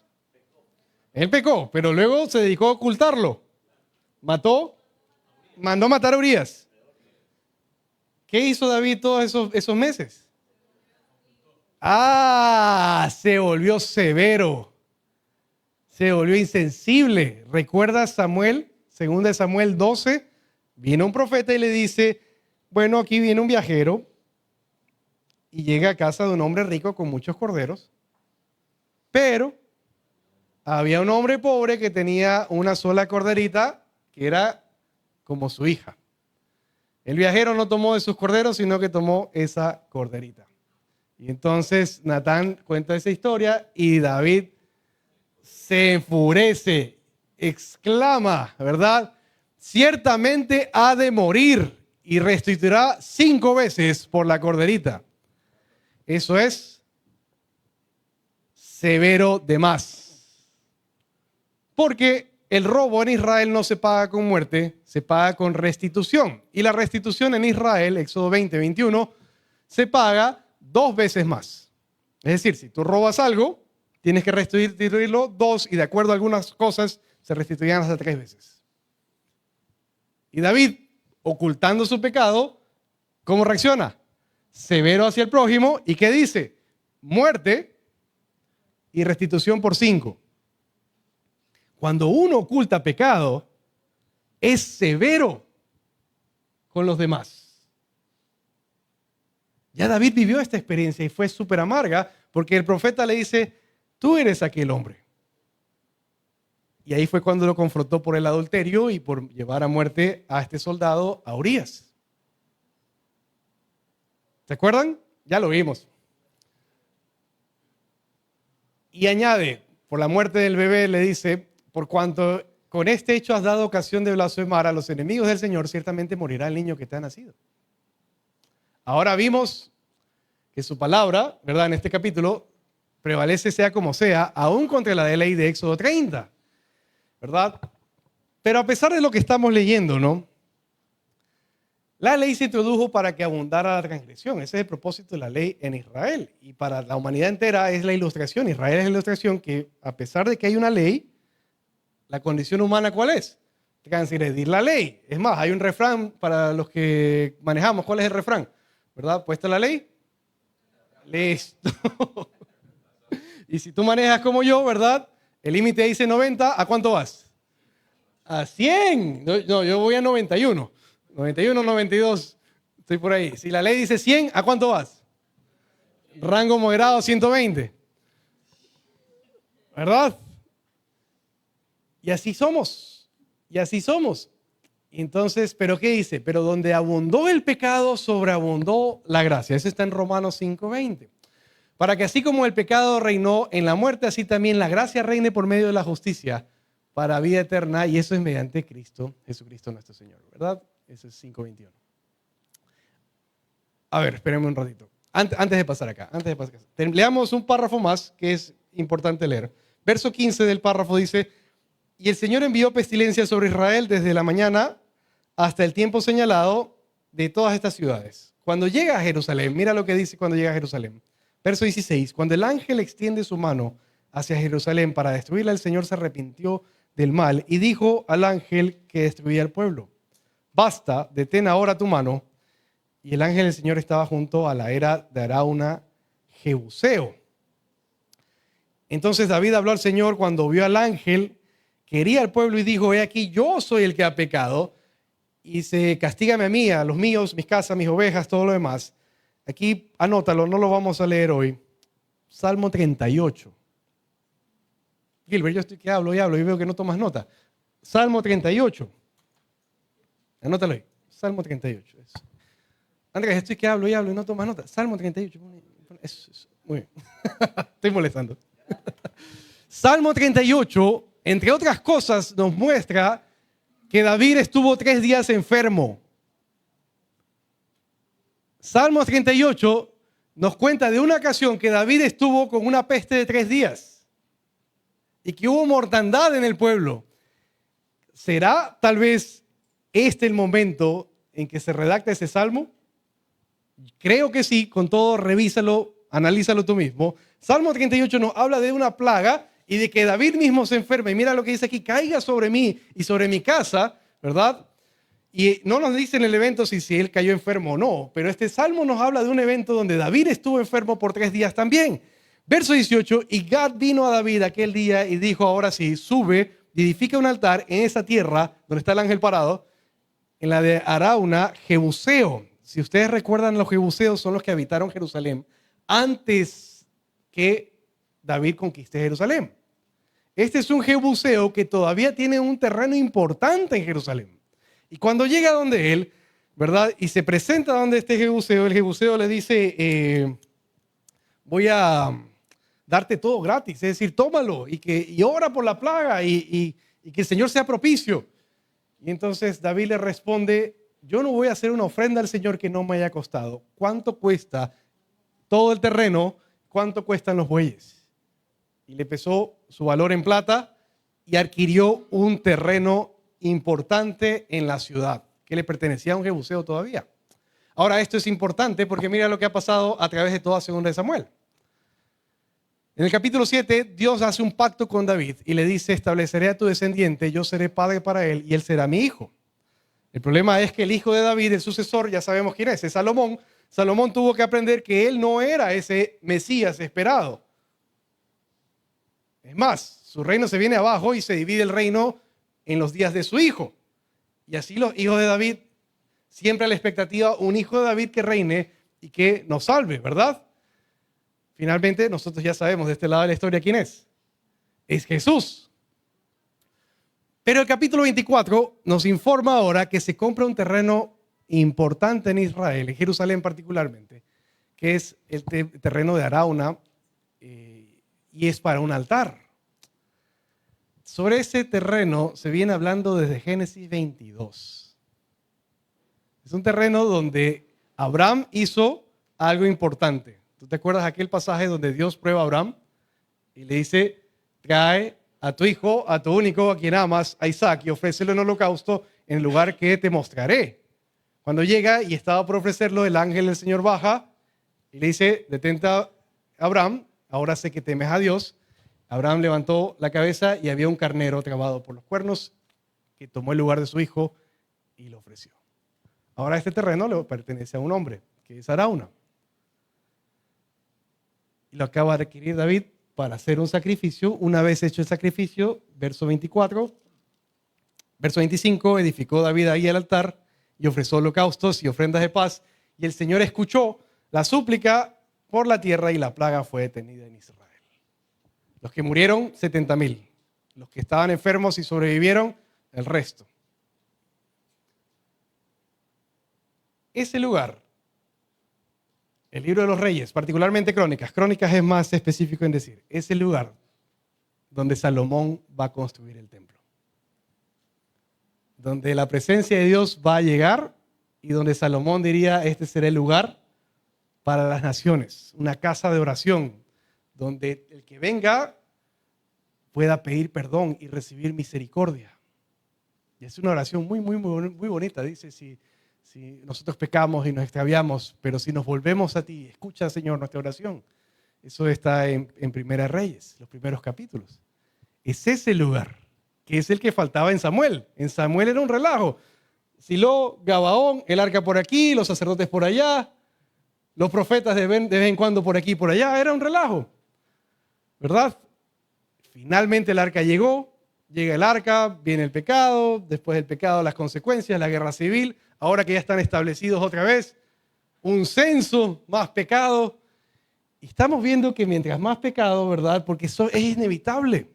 Él pecó, pero luego se dedicó a ocultarlo. Mandó matar a Urías. ¿Qué hizo David todos esos meses? Se volvió severo. Se volvió insensible. ¿Recuerdas Samuel? 2 Samuel 12. Viene un profeta y le dice, bueno, aquí viene un viajero y llega a casa de un hombre rico con muchos corderos, pero había un hombre pobre que tenía una sola corderita que era como su hija. El viajero no tomó de sus corderos, sino que tomó esa corderita. Y entonces Natán cuenta esa historia y David se enfurece, exclama, ¿verdad? Ciertamente ha de morir y restituirá 5 veces por la corderita. Eso es severo de más. Porque el robo en Israel no se paga con muerte, se paga con restitución. Y la restitución en Israel, Éxodo 20, 21, se paga 2 veces más. Es decir, si tú robas algo, tienes que restituirlo 2 y de acuerdo a algunas cosas se restituirán hasta 3 veces. Y David, ocultando su pecado, ¿cómo reacciona? Severo hacia el prójimo. ¿Y qué dice? Muerte y restitución por 5. Cuando uno oculta pecado, es severo con los demás. Ya David vivió esta experiencia y fue súper amarga porque el profeta le dice, tú eres aquel hombre. Y ahí fue cuando lo confrontó por el adulterio y por llevar a muerte a este soldado, a Urías. ¿Se acuerdan? Ya lo vimos. Y añade, por la muerte del bebé le dice, por cuanto con este hecho has dado ocasión de blasfemar a los enemigos del Señor, ciertamente morirá el niño que te ha nacido. Ahora vimos que su palabra, ¿verdad? En este capítulo, prevalece sea como sea, aún contra la de ley de Éxodo 30. ¿Verdad? Pero a pesar de lo que estamos leyendo, ¿no? La ley se introdujo para que abundara la transgresión. Ese es el propósito de la ley en Israel. Y para la humanidad entera es la ilustración. Israel es la ilustración que, a pesar de que hay una ley, la condición humana, ¿cuál es? Transgredir la ley. Es más, hay un refrán para los que manejamos. ¿Cuál es el refrán? ¿Verdad? ¿Puesta la ley? Listo. Y si tú manejas como yo, ¿verdad? El límite dice 90, ¿a cuánto vas? A 100. No, yo voy a 91. 91, 92, estoy por ahí. Si la ley dice 100, ¿a cuánto vas? Rango moderado 120. ¿Verdad? Y así somos. Y así somos. Entonces, ¿pero qué dice? Pero donde abundó el pecado, sobreabundó la gracia. Eso está en Romanos 5:20. Para que así como el pecado reinó en la muerte, así también la gracia reine por medio de la justicia para vida eterna, y eso es mediante Cristo, Jesucristo nuestro Señor, ¿verdad? Eso es 5:21. A ver, espérenme un ratito. Antes de pasar acá. Leamos un párrafo más que es importante leer. Verso 15 del párrafo dice, y el Señor envió pestilencia sobre Israel desde la mañana hasta el tiempo señalado de todas estas ciudades. Cuando llega a Jerusalén, mira lo que dice cuando llega a Jerusalén. Verso 16, cuando el ángel extiende su mano hacia Jerusalén para destruirla, el Señor se arrepintió del mal y dijo al ángel que destruía el pueblo, basta, detén ahora tu mano. Y el ángel del Señor estaba junto a la era de Arauna, Jebuseo. Entonces David habló al Señor cuando vio al ángel que hería al pueblo y dijo, he aquí, yo soy el que ha pecado y dice, castígame a mí, a los míos, mis casas, mis ovejas, todo lo demás. Aquí anótalo, no lo vamos a leer hoy. Salmo 38. Gilbert, yo estoy que hablo y hablo y veo que no tomas nota. Salmo 38. Anótalo ahí. Salmo 38. Eso. Andrés, estoy que hablo y hablo y no tomas nota. Salmo 38. Eso. Muy bien. Estoy molestando. Salmo 38, entre otras cosas, nos muestra que David estuvo 3 días enfermo. Salmo 38 nos cuenta de una ocasión que David estuvo con una peste de 3 días y que hubo mortandad en el pueblo. ¿Será tal vez este el momento en que se redacta ese salmo? Creo que sí, con todo revísalo, analízalo tú mismo. Salmo 38 nos habla de una plaga y de que David mismo se enferma. Y mira lo que dice aquí, caiga sobre mí y sobre mi casa, ¿verdad? Y no nos dice en el evento si él cayó enfermo o no, pero este salmo nos habla de un evento donde David estuvo enfermo por 3 días también. Verso 18, y Gad vino a David aquel día y dijo, ahora sí, sube y edifica un altar en esa tierra donde está el ángel parado, en la de Arauna, Jebuseo. Si ustedes recuerdan, los jebuseos son los que habitaron Jerusalén antes que David conquiste Jerusalén. Este es un jebuseo que todavía tiene un terreno importante en Jerusalén. Y cuando llega donde él, ¿verdad? Y se presenta donde este jebuseo, el jebuseo le dice, voy a darte todo gratis, es decir, tómalo y ora por la plaga y que el Señor sea propicio. Y entonces David le responde, yo no voy a hacer una ofrenda al Señor que no me haya costado. ¿Cuánto cuesta todo el terreno? ¿Cuánto cuestan los bueyes? Y le pesó su valor en plata y adquirió un terreno importante en la ciudad que le pertenecía a un jebuseo todavía. Ahora, esto es importante porque mira lo que ha pasado a través de toda Segunda de Samuel. En el capítulo 7, Dios hace un pacto con David y le dice, estableceré a tu descendiente, yo seré padre para él y él será mi hijo. El problema es que el hijo de David, el sucesor, ya sabemos quién es Salomón. Salomón tuvo que aprender que él no era ese Mesías esperado. Es más, su reino se viene abajo y se divide el reino en los días de su hijo. Y así los hijos de David, siempre a la expectativa, un hijo de David que reine y que nos salve, ¿verdad? Finalmente, nosotros ya sabemos de este lado de la historia quién es. Es Jesús. Pero el capítulo 24 nos informa ahora que se compra un terreno importante en Israel, en Jerusalén particularmente, que es el terreno de Arauna, y es para un altar. Sobre ese terreno se viene hablando desde Génesis 22. Es un terreno donde Abraham hizo algo importante. ¿Tú te acuerdas aquel pasaje donde Dios prueba a Abraham y le dice, trae a tu hijo, a tu único, a quien amas, a Isaac, y ofrécelo en holocausto en el lugar que te mostraré? Cuando llega y estaba por ofrecerlo, el ángel del Señor baja y le dice, detente a Abraham, ahora sé que temes a Dios. Abraham levantó la cabeza y había un carnero trabado por los cuernos que tomó el lugar de su hijo y lo ofreció. Ahora este terreno le pertenece a un hombre, que es Arauna. Y lo acaba de adquirir David para hacer un sacrificio. Una vez hecho el sacrificio, verso 24, verso 25, edificó David ahí el altar y ofreció holocaustos y ofrendas de paz. Y el Señor escuchó la súplica por la tierra y la plaga fue detenida en Israel. Los que murieron, 70,000. Los que estaban enfermos y sobrevivieron, el resto. Ese lugar, el libro de los reyes, particularmente Crónicas. Crónicas es más específico en decir, es el lugar donde Salomón va a construir el templo. Donde la presencia de Dios va a llegar y donde Salomón diría, este será el lugar para las naciones, una casa de oración, donde el que venga pueda pedir perdón y recibir misericordia. Y es una oración muy bonita. Dice, si nosotros pecamos y nos extraviamos, pero si nos volvemos a ti, escucha, Señor, nuestra oración. Eso está en Primera Reyes, los primeros capítulos. Es ese lugar, que es el que faltaba en Samuel. En Samuel era un relajo. Silo, Gabaón, el arca por aquí, los sacerdotes por allá, los profetas de vez en cuando por aquí y por allá. Era un relajo, ¿verdad? Finalmente el arca llegó, Llega el arca, viene el pecado, después del pecado las consecuencias, la guerra civil, ahora que ya están establecidos otra vez, un censo, más pecado. Y estamos viendo que mientras más pecado, ¿verdad? Porque eso es inevitable.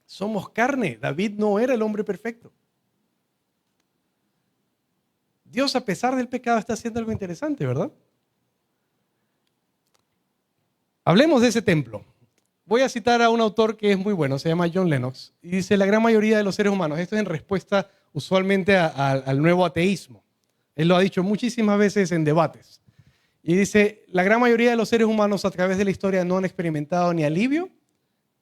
Somos carne. David no era el hombre perfecto. Dios, a pesar del pecado, está haciendo algo interesante, ¿verdad? Hablemos de ese templo. Voy a citar a un autor que es muy bueno, se llama John Lennox, y dice: la gran mayoría de los seres humanos, esto es en respuesta usualmente al nuevo ateísmo. Él lo ha dicho muchísimas veces en debates. Y dice: la gran mayoría de los seres humanos a través de la historia no han experimentado ni alivio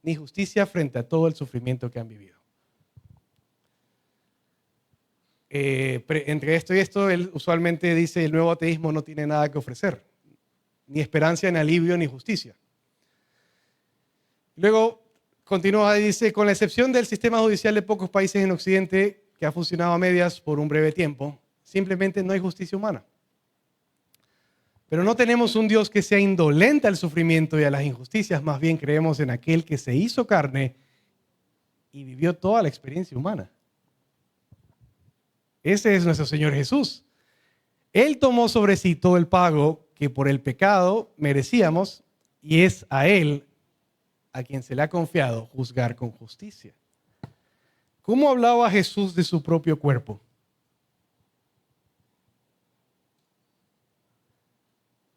ni justicia frente a todo el sufrimiento que han vivido. Entre esto y esto, él usualmente dice: el nuevo ateísmo no tiene nada que ofrecer, ni esperanza, ni alivio, ni justicia. Luego continúa y dice: con la excepción del sistema judicial de pocos países en Occidente, que ha funcionado a medias por un breve tiempo, simplemente no hay justicia humana. Pero no tenemos un Dios que sea indolente al sufrimiento y a las injusticias, más bien creemos en aquel que se hizo carne y vivió toda la experiencia humana. Ese es nuestro Señor Jesús. Él tomó sobre sí todo el pago que por el pecado merecíamos, y es a Él a quien se le ha confiado juzgar con justicia. ¿Cómo hablaba Jesús de su propio cuerpo?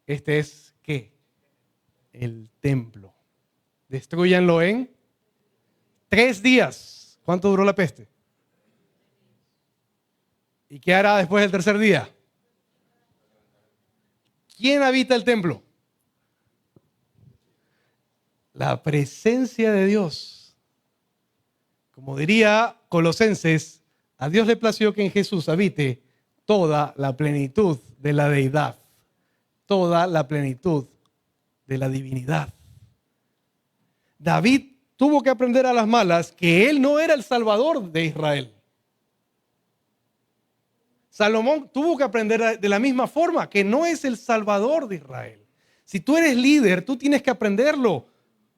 Este es, ¿qué? El templo. Destrúyanlo en 3 días. ¿Cuánto duró la peste? ¿Y qué hará después del 3er día? ¿Quién habita el templo? La presencia de Dios. Como diría Colosenses, a Dios le plació que en Jesús habite toda la plenitud de la deidad, toda la plenitud de la divinidad. David tuvo que aprender a las malas que él no era el Salvador de Israel. Salomón tuvo que aprender de la misma forma que no es el Salvador de Israel. Si tú eres líder, tú tienes que aprenderlo.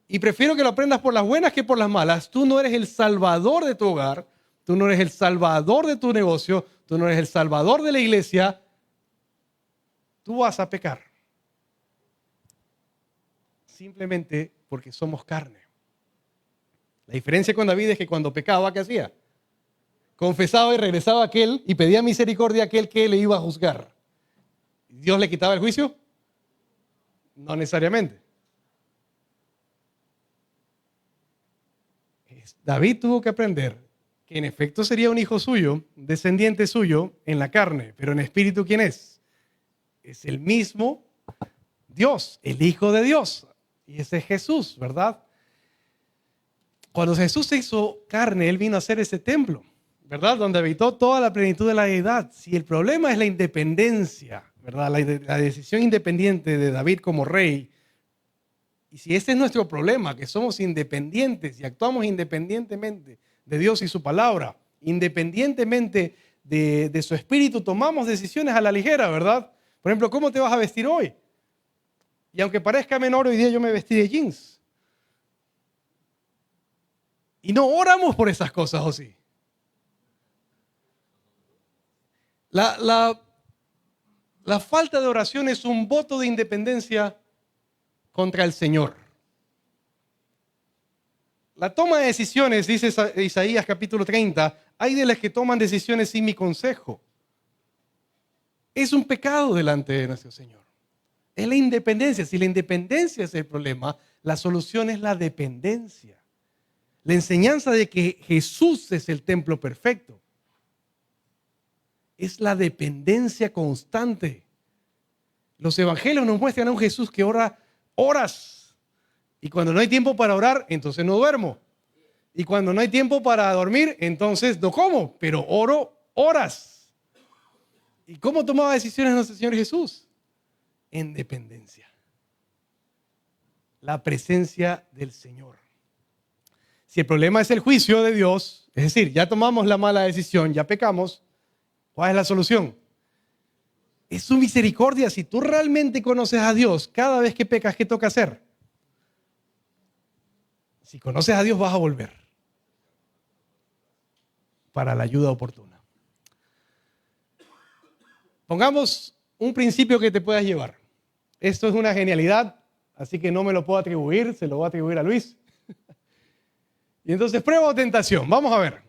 Y prefiero que lo aprendas por las buenas que por las malas. Tú no eres el salvador de tu hogar, tú no eres el salvador de tu negocio, tú no eres el salvador de la iglesia. Tú vas a pecar. Simplemente porque somos carne. La diferencia con David es que cuando pecaba, ¿qué hacía? Confesaba y regresaba a aquel y pedía misericordia a aquel que le iba a juzgar. ¿Dios le quitaba el juicio? No necesariamente. David tuvo que aprender que en efecto sería un hijo suyo, un descendiente suyo en la carne, pero en espíritu, ¿quién es? Es el mismo Dios, el Hijo de Dios. Y ese es Jesús, ¿verdad? Cuando Jesús se hizo carne, Él vino a hacer ese templo, ¿verdad? Donde habitó toda la plenitud de la deidad. Si el problema es la independencia, ¿verdad? La decisión independiente de David como rey. Y si ese es nuestro problema, que somos independientes y actuamos independientemente de Dios y su palabra, independientemente de su espíritu, tomamos decisiones a la ligera, ¿verdad? Por ejemplo, ¿cómo te vas a vestir hoy? Y aunque parezca menor, hoy día yo me vestí de jeans. Y no oramos por esas cosas, ¿o sí? La falta de oración es un voto de independencia contra el Señor. La toma de decisiones, dice Isaías capítulo 30, hay de las que toman decisiones sin mi consejo. Es un pecado delante de nuestro Señor. Es la independencia. Si la independencia es el problema, la solución es la dependencia. La enseñanza de que Jesús es el templo perfecto. Es la dependencia constante. Los evangelios nos muestran a un Jesús que ora horas. Y cuando no hay tiempo para orar, entonces no duermo. Y cuando no hay tiempo para dormir, entonces no como, pero oro horas. ¿Y cómo tomaba decisiones nuestro Señor Jesús? En dependencia. La presencia del Señor. Si el problema es el juicio de Dios, es decir, ya tomamos la mala decisión, ya pecamos, ¿cuál es la solución? Es su misericordia. Si tú realmente conoces a Dios, cada vez que pecas, ¿qué toca hacer? Si conoces a Dios, vas a volver. para la ayuda oportuna. Pongamos un principio que te puedas llevar. Esto es una genialidad, así que no me lo puedo atribuir, se lo voy a atribuir a Luis. Y entonces, prueba o tentación. Vamos a ver.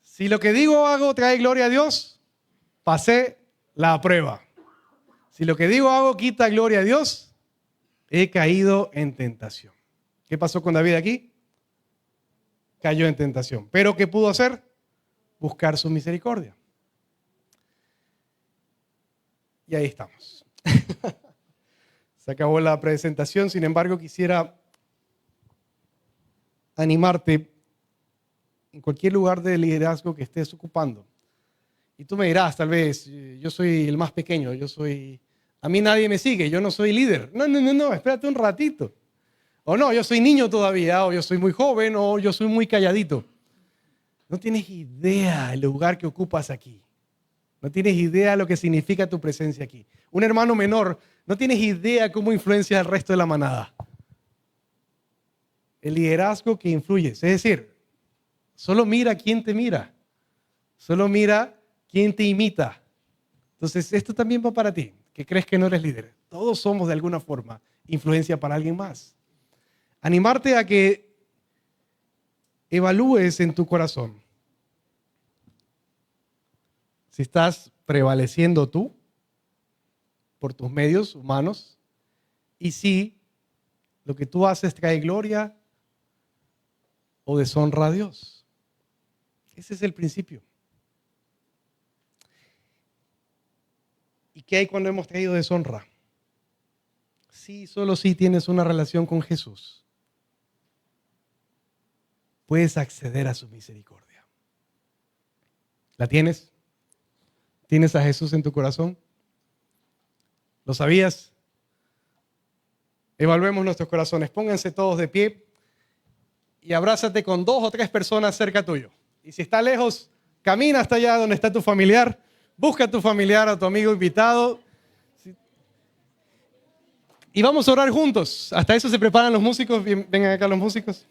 Si lo que digo o hago trae gloria a Dios, pasé la prueba. Si lo que digo o hago quita gloria a Dios, he caído en tentación. ¿Qué pasó con David aquí? Cayó en tentación. ¿Pero qué pudo hacer? Buscar su misericordia. Y ahí estamos. Se acabó la presentación, sin embargo, quisiera animarte en cualquier lugar de liderazgo que estés ocupando. Y tú me dirás, tal vez, yo soy el más pequeño, a mí nadie me sigue, yo no soy líder. No, espérate un ratito. O no, yo soy niño todavía, o yo soy muy joven, o yo soy muy calladito. No tienes idea del lugar que ocupas aquí. No tienes idea de lo que significa tu presencia aquí. Un hermano menor, no tienes idea cómo influencia al resto de la manada. El liderazgo que influyes, es decir, solo mira quién te mira. Solo mira quién te imita. Entonces, esto también va para ti, que crees que no eres líder. Todos somos de alguna forma influencia para alguien más. Animarte a que evalúes en tu corazón si estás prevaleciendo tú por tus medios humanos y si lo que tú haces trae gloria o deshonra a Dios. Ese es el principio. ¿Y qué hay cuando hemos traído deshonra? Sí, solo si tienes una relación con Jesús, puedes acceder a su misericordia. ¿La tienes? ¿Tienes a Jesús en tu corazón? ¿Lo sabías? Evaluemos nuestros corazones. Pónganse todos de pie y abrázate con 2 o 3 personas cerca tuyo. Y si está lejos, camina hasta allá donde está tu familiar. Busca a tu familiar, a tu amigo invitado. Y vamos a orar juntos. Hasta eso se preparan los músicos. Vengan acá los músicos.